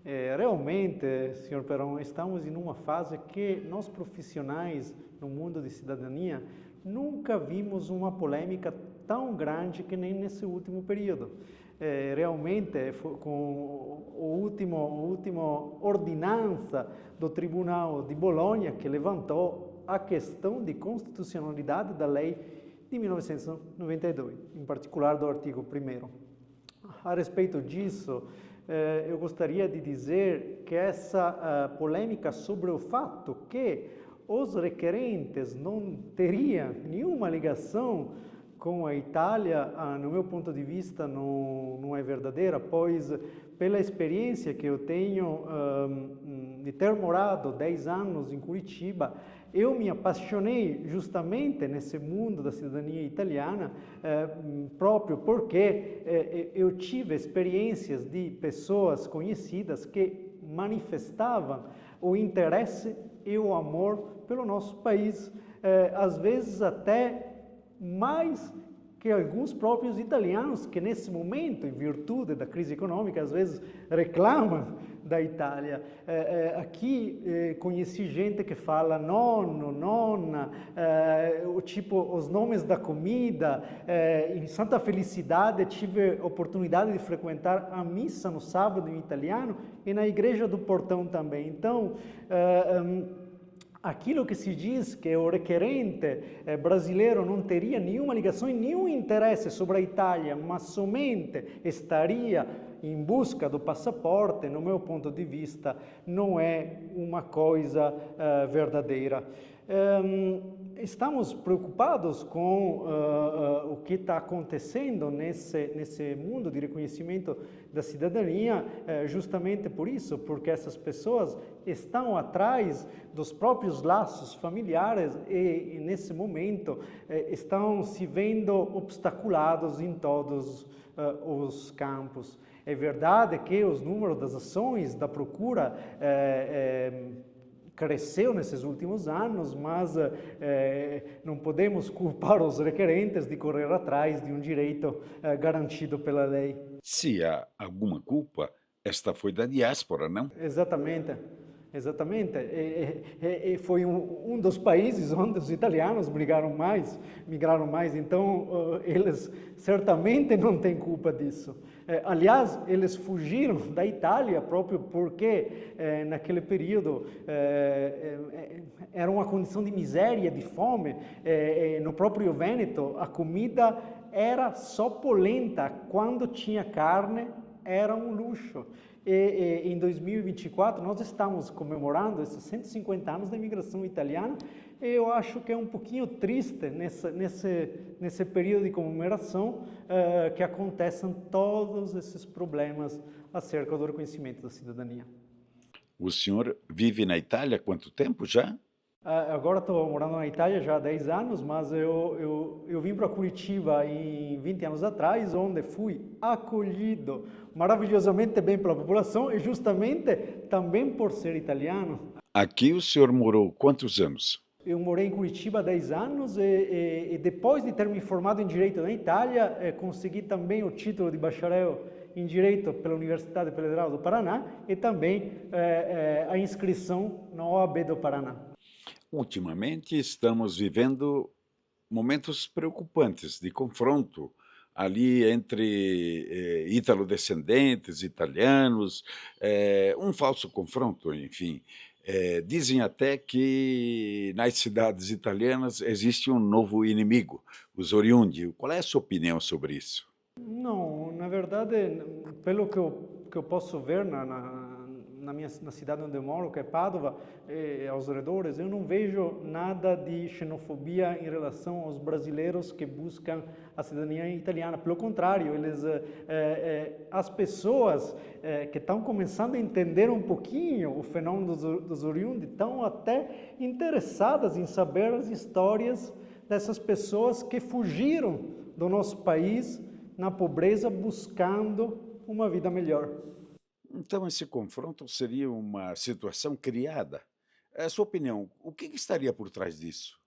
Realmente, senhor Perón, estamos em uma fase que nós profissionais no mundo de cidadania nunca vimos uma polêmica tão grande que nem nesse último período. Realmente, com a última ordenança do Tribunal de Bolonha, que levantou a questão de constitucionalidade da lei de 1992, em particular do artigo 1º. A respeito disso, eu gostaria de dizer que essa polêmica sobre o fato que os requerentes não teriam nenhuma ligação com a Itália, no meu ponto de vista, não é verdadeira, pois pela experiência que eu tenho de ter morado 10 anos em Curitiba, eu me apaixonei justamente nesse mundo da cidadania italiana, próprio porque eu tive experiências de pessoas conhecidas que manifestavam o interesse e o amor pelo nosso país, às vezes até mais que alguns próprios italianos que nesse momento, em virtude da crise econômica, às vezes reclamam da Itália. Aqui conheci gente que fala nonno, nonna, os nomes da comida. Em Santa Felicidade tive oportunidade de frequentar a missa no sábado em italiano e na igreja do Portão também. Então, aquilo que se diz que o requerente brasileiro não teria nenhuma ligação e nenhum interesse sobre a Itália, mas somente estaria em busca do passaporte, no meu ponto de vista, não é uma coisa verdadeira. Estamos preocupados com o que está acontecendo nesse mundo de reconhecimento da cidadania, justamente por isso, porque essas pessoas estão atrás dos próprios laços familiares e nesse momento estão se vendo obstaculados em todos os campos. É verdade que os números das ações da procura cresceu nesses últimos anos, mas não podemos culpar os requerentes de correr atrás de um direito garantido pela lei. Se há alguma culpa, esta foi da diáspora, não? Exatamente, exatamente. Foi um dos países onde os italianos migraram mais, então eles certamente não têm culpa disso. Aliás, eles fugiram da Itália próprio porque naquele período era uma condição de miséria, de fome. No próprio Vêneto, a comida era só polenta. Quando tinha carne, era um luxo. Em 2024, nós estamos comemorando esses 150 anos da imigração italiana. Eu acho que é um pouquinho triste nesse período de comemoração que acontecem todos esses problemas acerca do reconhecimento da cidadania. O senhor vive na Itália há quanto tempo já? Agora estou morando na Itália já há 10 anos, mas eu vim para Curitiba em 20 anos atrás, onde fui acolhido maravilhosamente bem pela população e justamente também por ser italiano. Aqui o senhor morou quantos anos? Eu morei em Curitiba há 10 anos e depois de ter me formado em Direito na Itália, consegui também o título de bacharel em Direito pela Universidade Federal do Paraná e também a inscrição na OAB do Paraná. Ultimamente estamos vivendo momentos preocupantes de confronto ali entre ítalo-descendentes, italianos, um falso confronto, enfim. Dizem até que nas cidades italianas existe um novo inimigo, os oriundi. Qual é a sua opinião sobre isso? Não, na verdade, pelo que eu posso ver na cidade onde eu moro, que é Padova, aos redores, eu não vejo nada de xenofobia em relação aos brasileiros que buscam a cidadania italiana. Pelo contrário, as pessoas que estão começando a entender um pouquinho o fenômeno dos oriundi estão até interessadas em saber as histórias dessas pessoas que fugiram do nosso país na pobreza buscando uma vida melhor. Então esse confronto seria uma situação criada. A sua opinião, o que estaria por trás disso?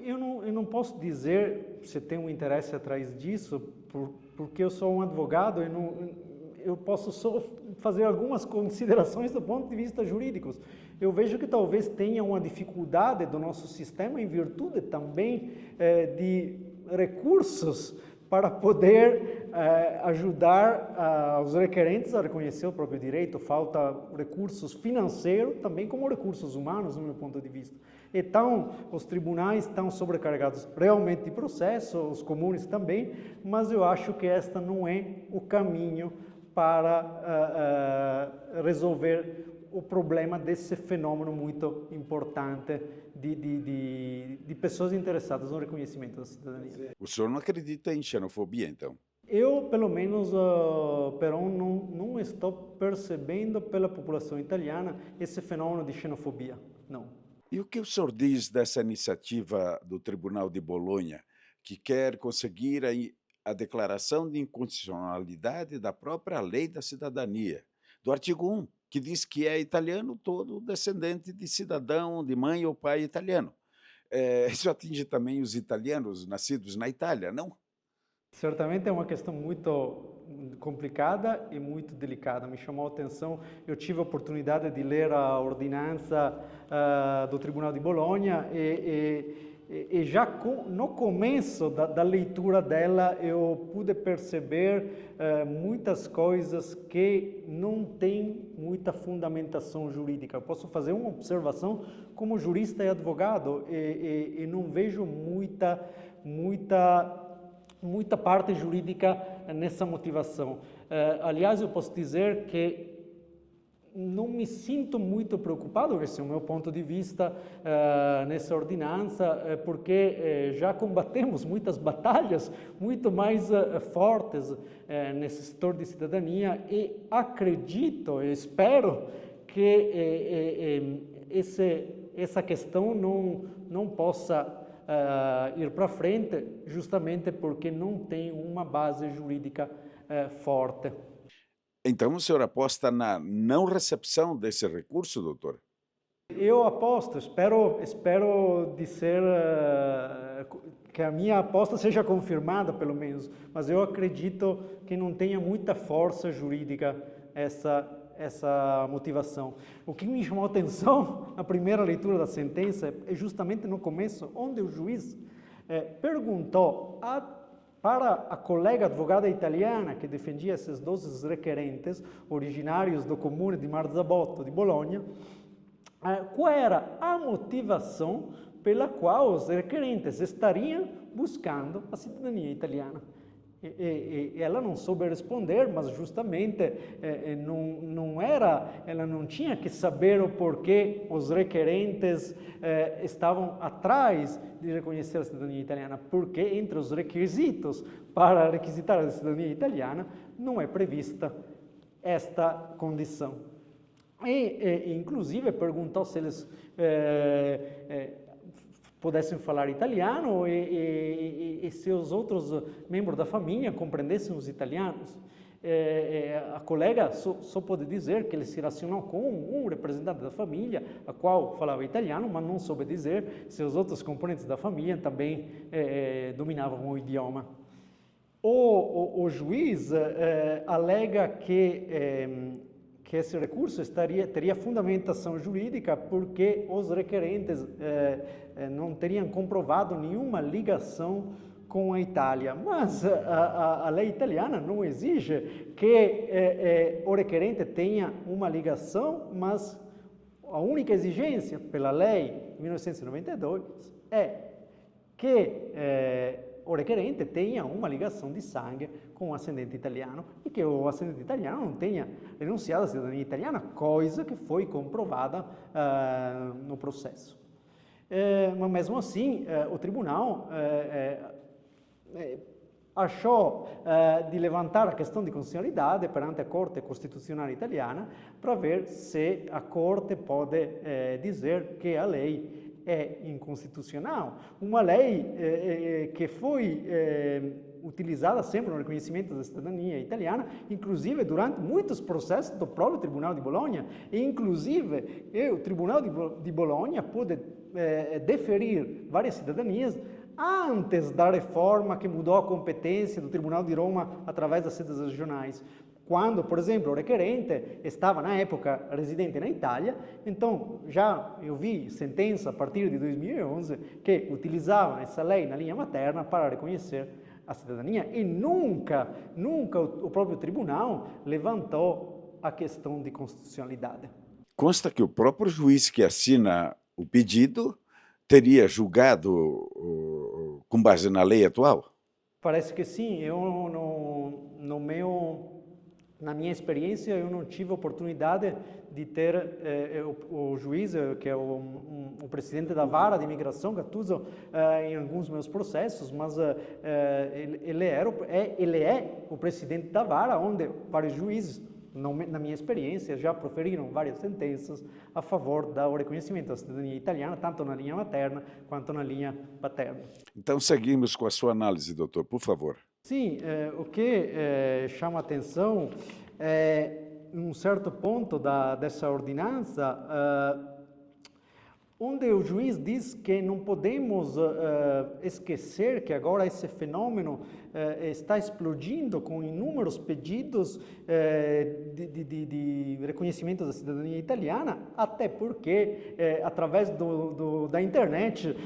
Eu não posso dizer se tem um interesse atrás disso, porque eu sou um advogado e eu posso só fazer algumas considerações do ponto de vista jurídico. Eu vejo que talvez tenha uma dificuldade do nosso sistema em virtude também de recursos para poder ajudar os requerentes a reconhecer o próprio direito. Falta recursos financeiros, também como recursos humanos, no meu ponto de vista. Então, os tribunais estão sobrecarregados realmente de processo, os comuns também, mas eu acho que esta não é o caminho para resolver o problema desse fenômeno muito importante de pessoas interessadas no reconhecimento da cidadania. O senhor não acredita em xenofobia, então? Eu, pelo menos, Perón, não estou percebendo pela população italiana esse fenômeno de xenofobia, não. E o que o senhor diz dessa iniciativa do Tribunal de Bolonha, que quer conseguir a declaração de inconstitucionalidade da própria lei da cidadania, do artigo 1, que diz que é italiano todo descendente de cidadão, de mãe ou pai italiano. Isso atinge também os italianos nascidos na Itália, não? Certamente é uma questão muito complicada e muito delicada. Me chamou a atenção, eu tive a oportunidade de ler a ordenança do Tribunal de Bolonha e já no começo da leitura dela eu pude perceber muitas coisas que não têm muita fundamentação jurídica. Eu posso fazer uma observação como jurista e advogado e não vejo muita parte jurídica nessa motivação. Aliás, eu posso dizer que não me sinto muito preocupado, esse é o meu ponto de vista, nessa ordenança, porque já combatemos muitas batalhas muito mais fortes nesse setor de cidadania e acredito, espero que essa questão não possa ir para frente, justamente porque não tem uma base jurídica forte. Então o senhor aposta na não recepção desse recurso, doutor? Eu aposto, espero dizer que a minha aposta seja confirmada, pelo menos, mas eu acredito que não tenha muita força jurídica essa motivação. O que me chamou a atenção na primeira leitura da sentença é justamente no começo, onde o juiz perguntou para a colega advogada italiana que defendia esses 12 requerentes, originários do comune de Marzabotto, de Bolonha, qual era a motivação pela qual os requerentes estariam buscando a cidadania italiana. E ela não soube responder, mas justamente ela não tinha que saber o porquê os requerentes estavam atrás de reconhecer a cidadania italiana, porque entre os requisitos para requisitar a cidadania italiana não é prevista esta condição. Inclusive perguntou se eles pudessem falar italiano e se os outros membros da família compreendessem os italianos. A colega só pode dizer que ele se relacionou com um representante da família, a qual falava italiano, mas não soube dizer se os outros componentes da família também dominavam o idioma. O juiz alega que esse recurso teria fundamentação jurídica porque os requerentes não teriam comprovado nenhuma ligação com a Itália. Mas a lei italiana não exige que o requerente tenha uma ligação, mas a única exigência pela lei de 1992 é que o requerente tenha uma ligação de sangue com o ascendente italiano e que o ascendente italiano não tenha renunciado à cidadania italiana, coisa que foi comprovada no processo. Mas mesmo assim, o tribunal achou de levantar a questão de constitucionalidade perante a Corte Constitucional Italiana para ver se a Corte pode dizer que a lei é inconstitucional. Uma lei que foi utilizada sempre no reconhecimento da cidadania italiana, inclusive durante muitos processos do próprio Tribunal de Bolonha, e inclusive o Tribunal de Bolonha pôde deferir várias cidadanias antes da reforma que mudou a competência do Tribunal de Roma através das sedes regionais. quando, por exemplo, o requerente estava, na época, residente na Itália, então já eu vi sentença a partir de 2011 que utilizavam essa lei na linha materna para reconhecer a cidadania e nunca o próprio tribunal levantou a questão de constitucionalidade. Consta que o próprio juiz que assina o pedido teria julgado com base na lei atual? Parece que sim. Na minha experiência, eu não tive a oportunidade de ter o juiz, que é o presidente da vara de imigração, Gattuso, em alguns meus processos, mas ele é o presidente da vara, onde vários juízes, na minha experiência, já proferiram várias sentenças a favor do reconhecimento da cidadania italiana, tanto na linha materna quanto na linha paterna. Então, seguimos com a sua análise, doutor, por favor. Sim, o que chama atenção é, em um certo ponto dessa ordenança, onde o juiz diz que não podemos esquecer que agora esse fenômeno está explodindo com inúmeros pedidos de reconhecimento da cidadania italiana, até porque, através da internet,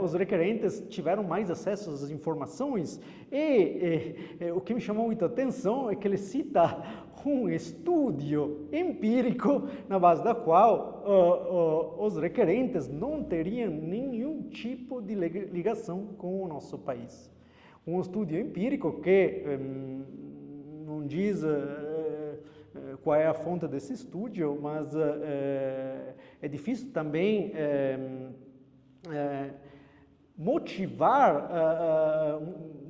os requerentes tiveram mais acesso às informações e o que me chamou muita atenção é que ele cita um estudo empírico na base da qual os requerentes não teriam nenhum tipo de ligação com o nosso país. Um estudo empírico que não diz qual é a fonte desse estudo, mas é difícil também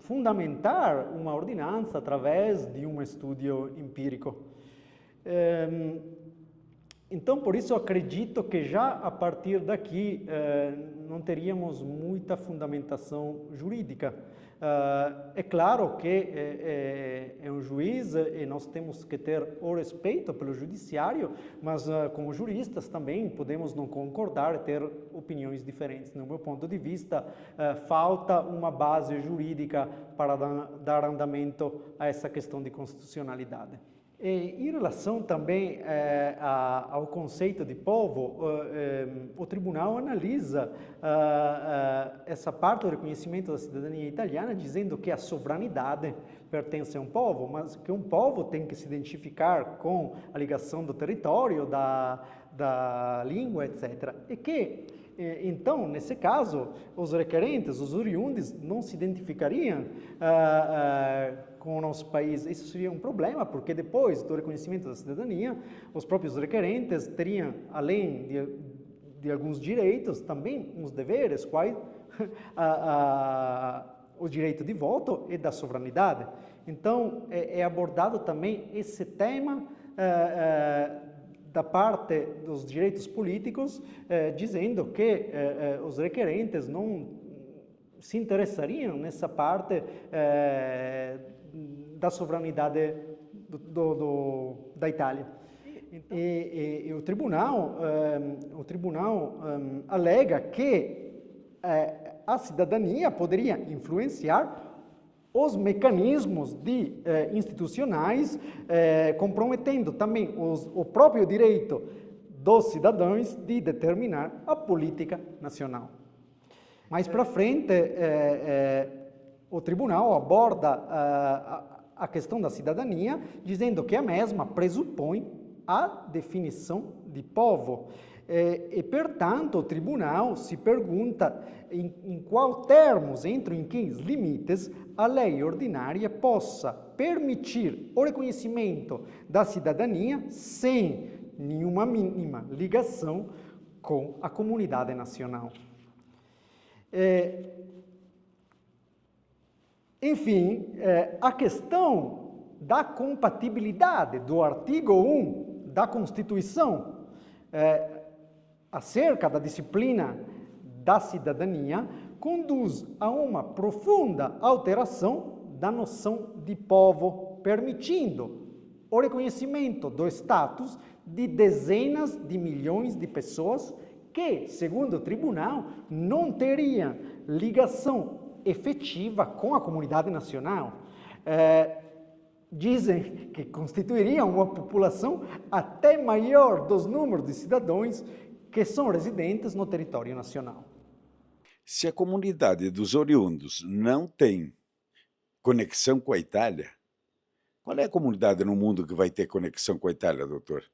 fundamentar uma ordenança através de um estudo empírico. Então, por isso, eu acredito que já a partir daqui não teríamos muita fundamentação jurídica. É claro que é um juiz e nós temos que ter o respeito pelo judiciário, mas como juristas também podemos não concordar e ter opiniões diferentes. No meu ponto de vista, falta uma base jurídica para dar andamento a essa questão de constitucionalidade. E, em relação também ao conceito de povo, o tribunal analisa essa parte do reconhecimento da cidadania italiana, dizendo que a soberanidade pertence a um povo, mas que um povo tem que se identificar com a ligação do território, da língua, etc. E que, então, nesse caso, os requerentes, os oriundes, não se identificariam com o nosso país. Isso seria um problema, porque depois do reconhecimento da cidadania, os próprios requerentes teriam, além de alguns direitos, também uns deveres, quais o direito de voto e da soberanidade. Então, é abordado também esse tema da parte dos direitos políticos, dizendo que os requerentes não se interessariam nessa parte da soberanidade da Itália. E o tribunal alega que a cidadania poderia influenciar os mecanismos institucionais, comprometendo também o próprio direito dos cidadãos de determinar a política nacional. Mais para frente, o tribunal aborda a questão da cidadania, dizendo que a mesma pressupõe a definição de povo. E, portanto, o tribunal se pergunta em qual termos, em que limites, a lei ordinária possa permitir o reconhecimento da cidadania sem nenhuma mínima ligação com a comunidade nacional. Enfim, a questão da compatibilidade do artigo 1 da Constituição acerca da disciplina da cidadania conduz a uma profunda alteração da noção de povo, permitindo o reconhecimento do status de dezenas de milhões de pessoas que, segundo o tribunal, não teriam ligação efetiva com a comunidade nacional. dizem que constituiriam uma população até maior dos números de cidadãos que são residentes no território nacional. Se a comunidade dos oriundos não tem conexão com a Itália, qual é a comunidade no mundo que vai ter conexão com a Itália, doutor?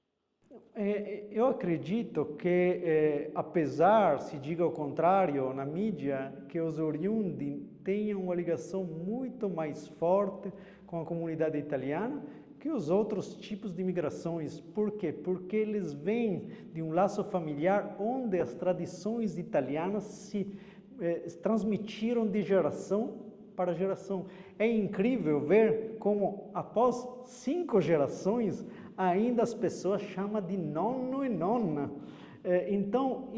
Eu acredito que, apesar, se diga o contrário, na mídia, que os oriundi tenham uma ligação muito mais forte com a comunidade italiana que os outros tipos de imigrações. Por quê? Porque eles vêm de um laço familiar onde as tradições italianas se transmitiram de geração para geração. É incrível ver como, após 5 gerações, ainda as pessoas chamam de nonno e nonna. Então,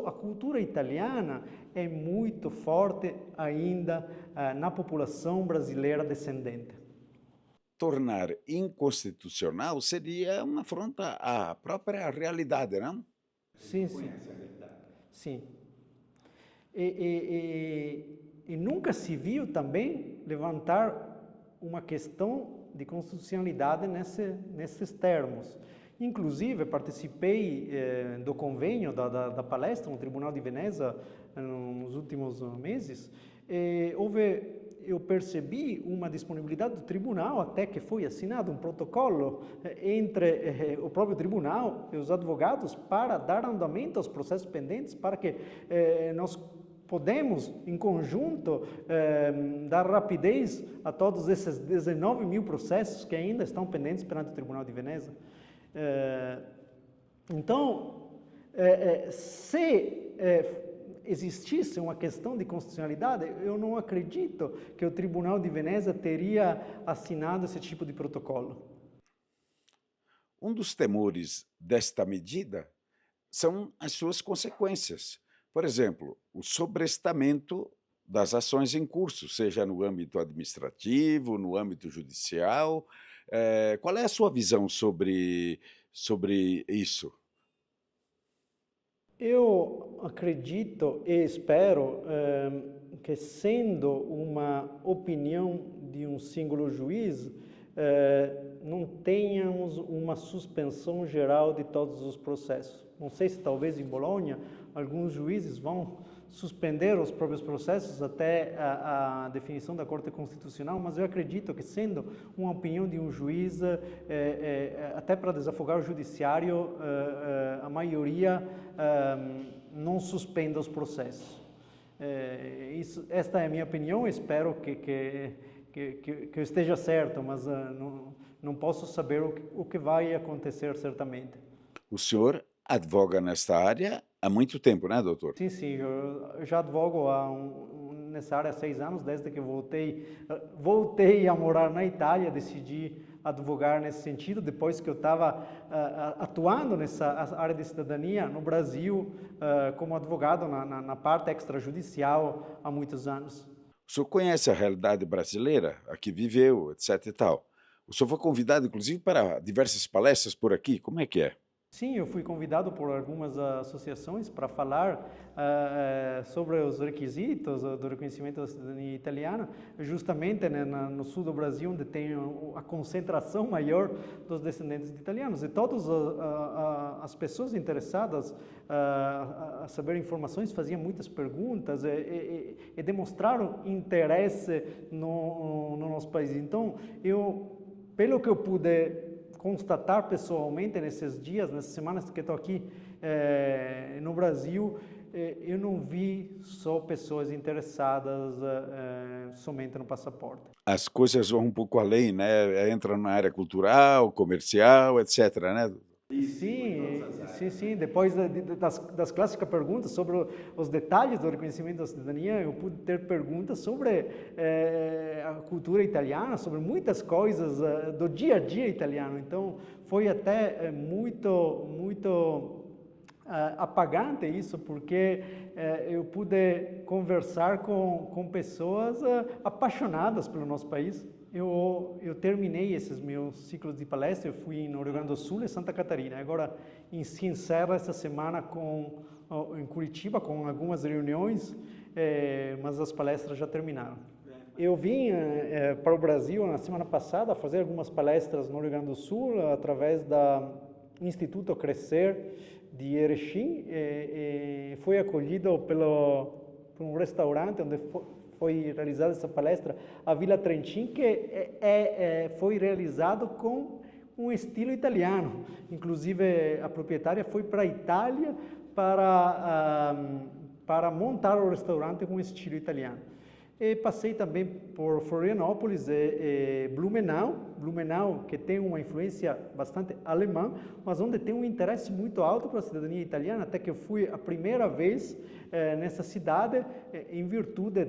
a cultura italiana é muito forte ainda na população brasileira descendente. Tornar inconstitucional seria uma afronta à própria realidade, não? Sim, sim. Sim. E nunca se viu também levantar uma questão de constitucionalidade nesses termos. Inclusive, participei do convênio da palestra no Tribunal de Veneza nos últimos meses. Eu percebi uma disponibilidade do tribunal, até que foi assinado um protocolo entre o próprio tribunal e os advogados para dar andamento aos processos pendentes, para que nós podemos, em conjunto, dar rapidez a todos esses 19 mil processos que ainda estão pendentes perante o Tribunal de Veneza. Então, se existisse uma questão de constitucionalidade, eu não acredito que o Tribunal de Veneza teria assinado esse tipo de protocolo. Um dos temores desta medida são as suas consequências. Por exemplo, o sobrestamento das ações em curso, seja no âmbito administrativo, no âmbito judicial. Qual é a sua visão sobre isso? Eu acredito e espero que, sendo uma opinião de um singular juiz, não tenhamos uma suspensão geral de todos os processos. Não sei se talvez em Bolonha alguns juízes vão suspender os próprios processos até a definição da Corte Constitucional, mas eu acredito que, sendo uma opinião de um juiz, até para desafogar o judiciário, a maioria não suspenda os processos. Esta é a minha opinião, espero que eu esteja certo, mas não posso saber o que vai acontecer certamente. O senhor advoga nesta área há muito tempo, né, doutor? Sim, sim, eu já advogo nessa área há 6 anos, desde que voltei a morar na Itália, decidi advogar nesse sentido, depois que eu estava atuando nessa área de cidadania no Brasil, como advogado na parte extrajudicial há muitos anos. O senhor conhece a realidade brasileira, aqui viveu, etc e tal. O senhor foi convidado, inclusive, para diversas palestras por aqui, como é que é? Sim, eu fui convidado por algumas associações para falar sobre os requisitos do reconhecimento da cidadania italiana, justamente, né, no sul do Brasil, onde tem a concentração maior dos descendentes de italianos. E todas as pessoas interessadas a saber informações faziam muitas perguntas e demonstraram interesse no nosso país. Então, pelo que eu pude constatar pessoalmente nesses dias, nessas semanas que estou aqui no Brasil, eu não vi só pessoas interessadas somente no passaporte. As coisas vão um pouco além, né? Entram na área cultural, comercial, etc, né? Sim. Depois das clássicas perguntas sobre os detalhes do reconhecimento da cidadania, eu pude ter perguntas sobre a cultura italiana, sobre muitas coisas do dia a dia italiano. Então, foi até muito apagante isso, porque eu pude conversar com pessoas apaixonadas pelo nosso país. Eu terminei esses meus ciclos de palestra, eu fui no Rio Grande do Sul e Santa Catarina. Agora se encerra essa semana em Curitiba com algumas reuniões, mas as palestras já terminaram. Eu vim para o Brasil na semana passada fazer algumas palestras no Rio Grande do Sul através da Instituto Crescer de Erechim. Fui acolhido por um restaurante onde foi realizada essa palestra, a Vila Trentin, que foi realizado com um estilo italiano. Inclusive, a proprietária foi para a Itália para montar o restaurante com estilo italiano. E passei também por Florianópolis e Blumenau, que tem uma influência bastante alemã, mas onde tem um interesse muito alto para a cidadania italiana, até que eu fui a primeira vez nessa cidade em virtude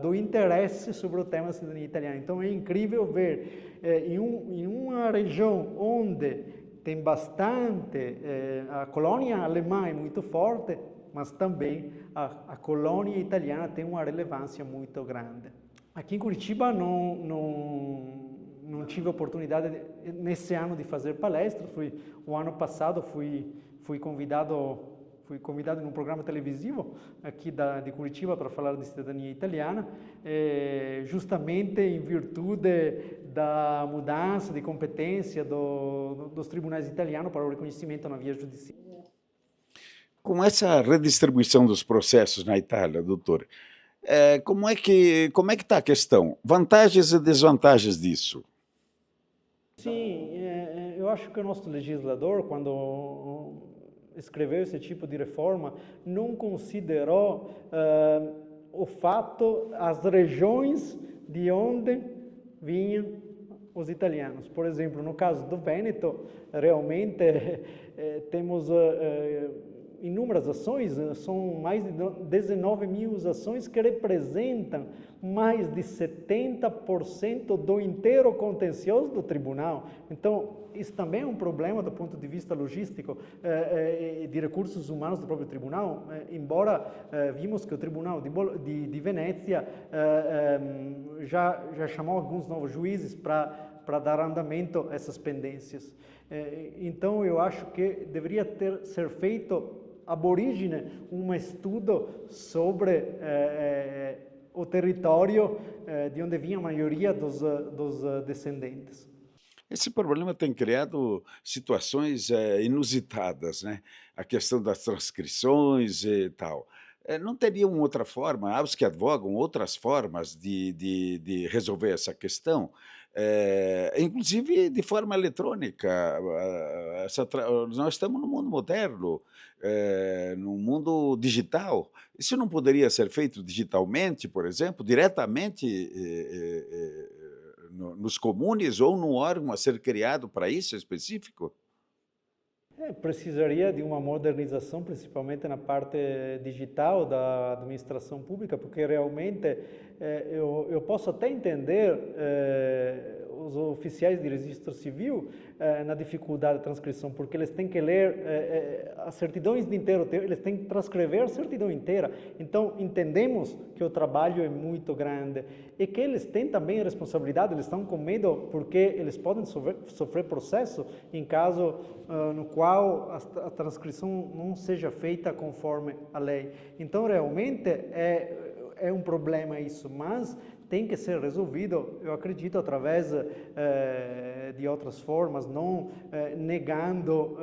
do interesse sobre o tema da cidadania italiana. Então é incrível ver em uma região onde tem bastante, a colônia alemã é muito forte, mas também a colônia italiana tem uma relevância muito grande. Aqui em Curitiba não tive a oportunidade nesse ano de fazer palestras. O ano passado fui convidado num programa televisivo aqui de Curitiba para falar de cidadania italiana, justamente em virtude da mudança de competência dos tribunais italianos para o reconhecimento na via judicial. Com essa redistribuição dos processos na Itália, doutor, como é que está a questão? Vantagens e desvantagens disso? Sim, eu acho que o nosso legislador, quando escreveu esse tipo de reforma, não considerou o fato, as regiões de onde vinham os italianos. Por exemplo, no caso do Vêneto, realmente temos inúmeras ações, são mais de 19 mil ações que representam mais de 70% do inteiro contencioso do tribunal. Então, isso também é um problema do ponto de vista logístico de recursos humanos do próprio tribunal, embora vimos que o Tribunal de Venezia já chamou alguns novos juízes para dar andamento a essas pendências. Então, eu acho que deveria ser feito ab origine um estudo sobre o território de onde vinha a maioria dos descendentes. Esse problema tem criado situações inusitadas, né? A questão das transcrições e tal. Não teria uma outra forma, há os que advogam outras formas de resolver essa questão, inclusive de forma eletrônica. Nós estamos no mundo moderno, no mundo digital. Isso não poderia ser feito digitalmente, por exemplo, diretamente nos comunes ou num órgão a ser criado para isso específico? Precisaria de uma modernização, principalmente na parte digital da administração pública, porque realmente eu posso até entender os oficiais de registro civil na dificuldade da transcrição, porque eles têm que ler as certidões de inteiro, eles têm que transcrever a certidão inteira. Então, entendemos que o trabalho é muito grande e que eles têm também responsabilidade, eles estão com medo porque eles podem sofrer processo em caso no qual a transcrição não seja feita conforme a lei. Então, realmente, é um problema isso, mas tem que ser resolvido, eu acredito, através de outras formas, não negando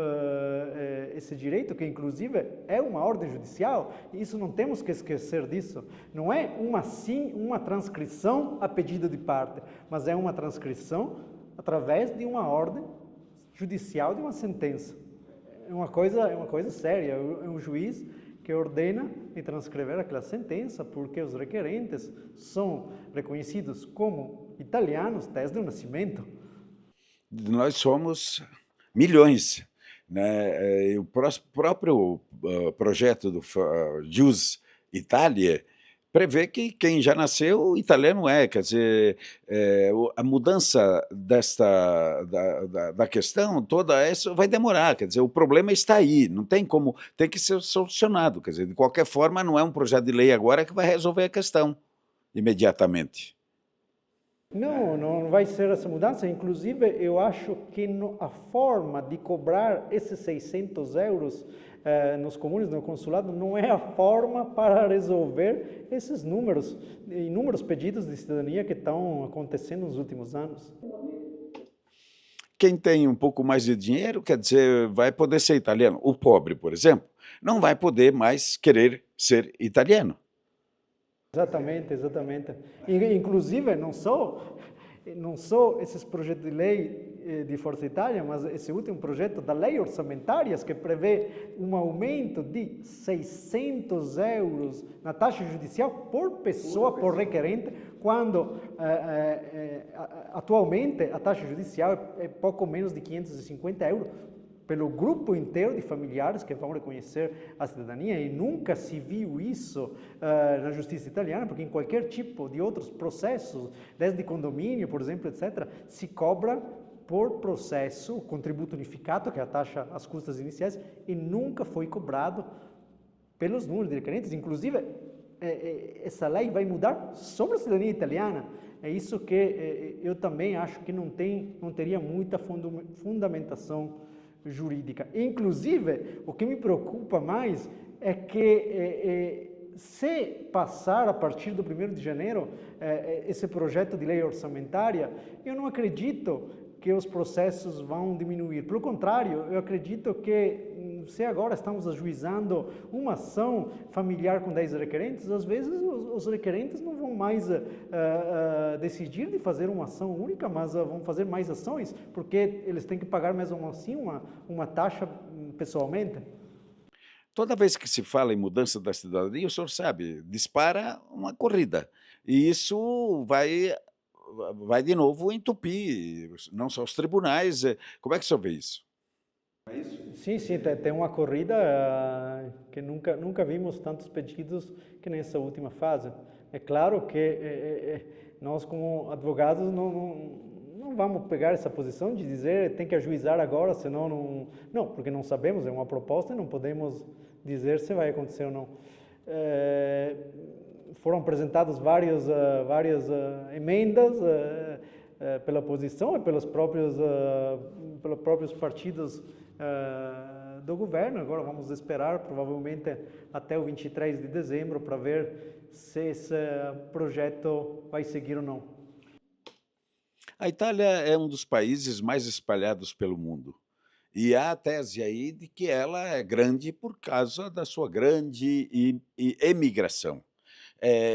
esse direito, que inclusive é uma ordem judicial, e isso não temos que esquecer disso. Não é uma transcrição a pedido de parte, mas é uma transcrição através de uma ordem judicial, de uma sentença. É uma coisa séria, é um juiz que ordena de transcrever aquela sentença, porque os requerentes são reconhecidos como italianos desde o nascimento. Nós somos milhões, né? O próprio projeto do Jus Italia prevê que quem já nasceu italiano quer dizer, a mudança da questão toda essa vai demorar, quer dizer, o problema está aí, não tem como, tem que ser solucionado, quer dizer, de qualquer forma não é um projeto de lei agora que vai resolver a questão imediatamente. Não, não vai ser essa mudança. Inclusive, eu acho que a forma de cobrar esses 600 euros nos comunes, no consulado, não é a forma para resolver esses inúmeros pedidos de cidadania que estão acontecendo nos últimos anos. Quem tem um pouco mais de dinheiro, quer dizer, vai poder ser italiano. O pobre, por exemplo, não vai poder mais querer ser italiano. Exatamente, exatamente. Inclusive, não só esses projetos de lei de Força Itália, mas esse último projeto da lei orçamentária que prevê um aumento de 600 euros na taxa judicial por pessoa, por requerente, quando atualmente a taxa judicial é pouco menos de 550 euros pelo grupo inteiro de familiares que vão reconhecer a cidadania, e nunca se viu isso na justiça italiana, porque em qualquer tipo de outros processos, desde condomínio, por exemplo, etc., se cobra por processo o contributo unificado, que é a taxa, as custas iniciais, e nunca foi cobrado pelos números de requerentes. Inclusive, essa lei vai mudar sobre a cidadania italiana. É isso que eu também acho que não teria muita fundamentação jurídica. Inclusive, o que me preocupa mais é que se passar a partir do 1º de janeiro esse projeto de lei orçamentária, eu não acredito que os processos vão diminuir. Pelo contrário, eu acredito que se agora estamos ajuizando uma ação familiar com 10 requerentes, às vezes os requerentes não vão mais decidir de fazer uma ação única, mas vão fazer mais ações, porque eles têm que pagar mesmo assim uma taxa pessoalmente. Toda vez que se fala em mudança da cidadania, o senhor sabe, dispara uma corrida. E isso vai de novo entupir, não só os tribunais. Como é que o senhor vê isso? Sim, sim, tem uma corrida que nunca vimos tantos pedidos que nessa última fase. É claro que nós, como advogados, não vamos pegar essa posição de dizer tem que ajuizar agora, senão não... Não, porque não sabemos, é uma proposta e não podemos dizer se vai acontecer ou não. Foram apresentadas várias emendas pela oposição e pelos próprios partidos do governo. Agora vamos esperar, provavelmente até o 23 de dezembro, para ver se esse projeto vai seguir ou não. A Itália é um dos países mais espalhados pelo mundo. E há a tese aí de que ela é grande por causa da sua grande emigração.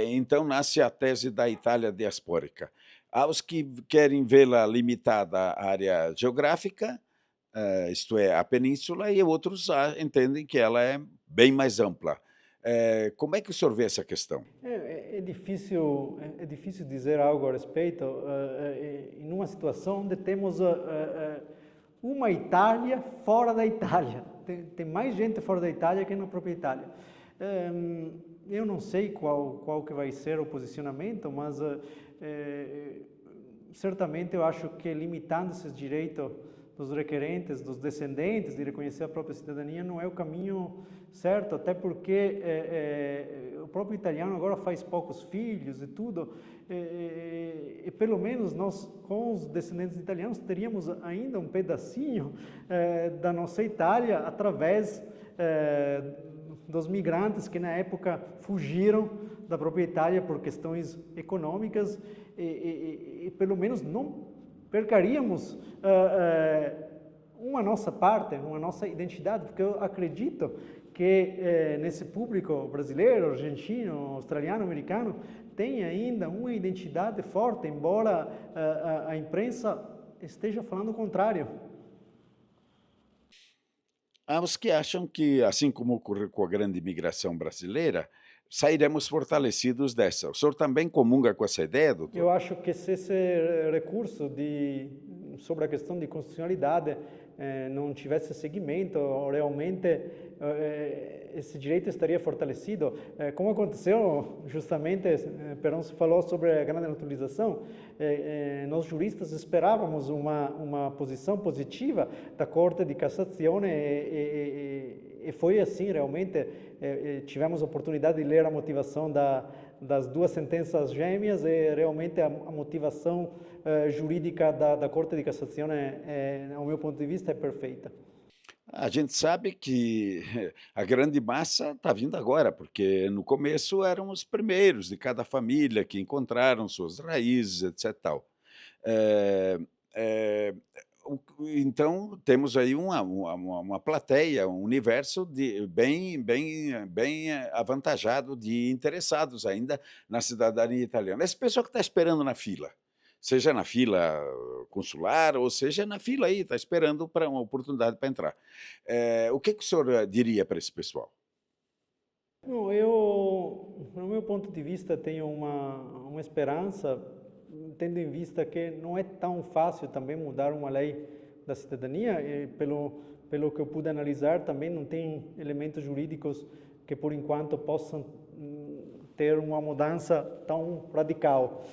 Então nasce a tese da Itália diaspórica. Há os que querem vê-la limitada à área geográfica, isto é, à península, e outros entendem que ela é bem mais ampla. Como é que o senhor vê essa questão? É difícil dizer algo a respeito em uma situação onde temos uma Itália fora da Itália. Tem mais gente fora da Itália que na própria Itália. Eu não sei qual que vai ser o posicionamento, mas certamente eu acho que limitando esses direitos dos requerentes, dos descendentes, de reconhecer a própria cidadania, não é o caminho certo, até porque o próprio italiano agora faz poucos filhos e tudo, e pelo menos nós, com os descendentes italianos, teríamos ainda um pedacinho da nossa Itália através dos migrantes que na época fugiram da própria Itália por questões econômicas e pelo menos não percaríamos uma nossa parte, uma nossa identidade, porque eu acredito que nesse público brasileiro, argentino, australiano, americano, tem ainda uma identidade forte, embora a imprensa esteja falando o contrário. Há os que acham que, assim como ocorreu com a grande imigração brasileira, sairemos fortalecidos dessa. O senhor também comunga com essa ideia, doutor? Eu acho que se esse recurso sobre a questão de constitucionalidade não tivesse seguimento, realmente esse direito estaria fortalecido. Como aconteceu justamente, Perón falou sobre a grande naturalização, nós juristas esperávamos uma posição positiva da Corte de Cassação e foi assim realmente. Tivemos a oportunidade de ler a motivação das duas sentenças gêmeas e realmente a motivação jurídica da Corte de Cassação, ao meu ponto de vista, é perfeita. A gente sabe que a grande massa está vindo agora, porque no começo eram os primeiros de cada família que encontraram suas raízes, etc. Tal. Eh, eh, então temos aí uma plateia, um universo bem avantajado de interessados ainda na cidadania italiana. Esse pessoal que está esperando na fila, seja na fila consular ou seja na fila aí, está esperando para uma oportunidade para entrar. O que que o senhor diria para esse pessoal? Não, eu, no meu ponto de vista, tenho uma esperança, tendo em vista que não é tão fácil também mudar uma lei da cidadania, e pelo que eu pude analisar, também não tem elementos jurídicos que, por enquanto, possam ter uma mudança tão radical.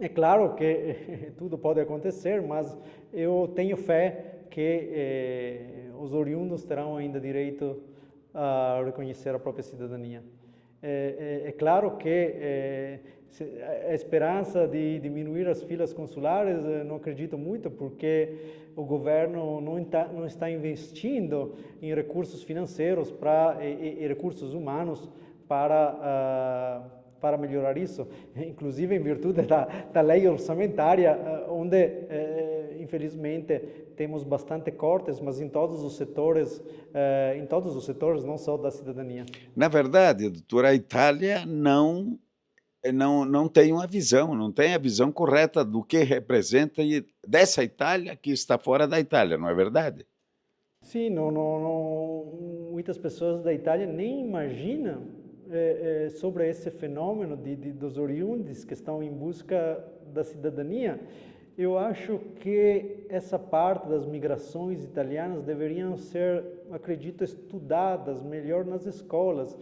É claro que tudo pode acontecer, mas eu tenho fé que os oriundos terão ainda direito a reconhecer a própria cidadania. É claro que a esperança de diminuir as filas consulares, não acredito muito, porque o governo não está investindo em recursos financeiros e recursos humanos para melhorar isso, inclusive em virtude da lei orçamentária, onde, infelizmente, temos bastante cortes, mas em todos os setores, não só da cidadania. Na verdade, doutor, a Itália não tem uma visão, não tem a visão correta do que representa dessa Itália que está fora da Itália, não é verdade? Sim, muitas pessoas da Itália nem imaginam sobre esse fenômeno dos oriundes que estão em busca da cidadania. Eu acho que essa parte das migrações italianas deveriam ser, acredito, estudadas melhor nas escolas,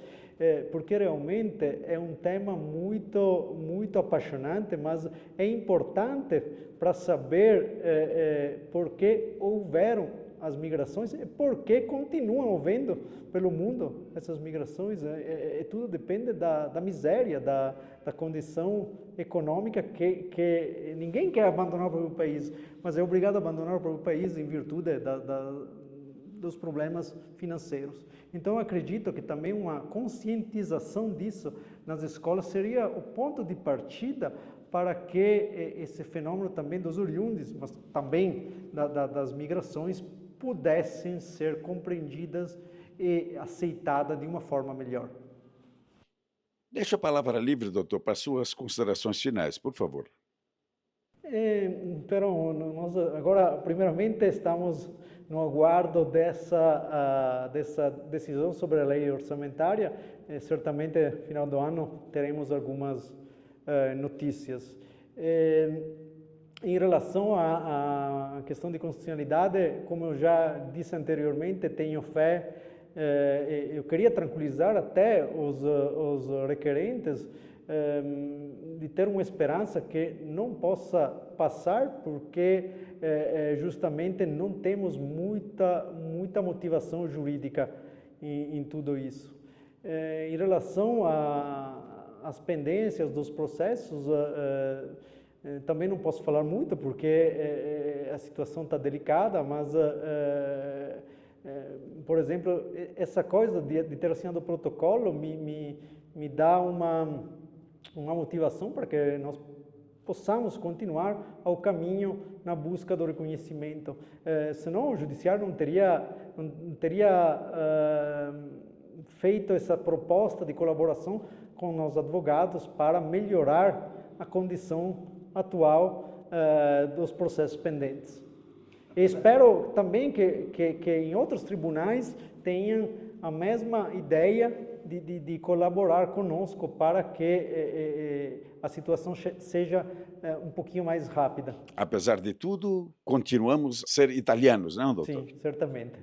porque realmente é um tema muito apaixonante, mas é importante para saber por que houveram as migrações e por que continuam havendo pelo mundo essas migrações. Tudo depende da miséria, da condição econômica que ninguém quer abandonar o próprio país, mas é obrigado a abandonar o próprio país em virtude dos problemas financeiros. Então, acredito que também uma conscientização disso nas escolas seria o ponto de partida para que esse fenômeno também dos oriundes, mas também das migrações, pudessem ser compreendidas e aceitadas de uma forma melhor. Deixa a palavra livre, doutor, para suas considerações finais, por favor. Pero nós agora, primeiramente, estamos no aguardo dessa decisão sobre a lei orçamentária. Certamente, no final do ano, teremos algumas notícias. Em relação à questão de constitucionalidade, como eu já disse anteriormente, tenho fé. Eu queria tranquilizar até os requerentes de ter uma esperança que não possa passar, porque justamente não temos muita motivação jurídica em tudo isso. Em relação às pendências dos processos, também não posso falar muito, porque a situação está delicada, mas, por exemplo, essa coisa de ter assinado o protocolo me dá uma motivação para que nós possamos continuar ao caminho na busca do reconhecimento. Senão o judiciário não teria feito essa proposta de colaboração com os advogados para melhorar a condição atual dos processos pendentes. E espero também que em outros tribunais tenham a mesma ideia de colaborar conosco para que a situação seja um pouquinho mais rápida. Apesar de tudo, continuamos a ser italianos, não, doutor? Sim, certamente.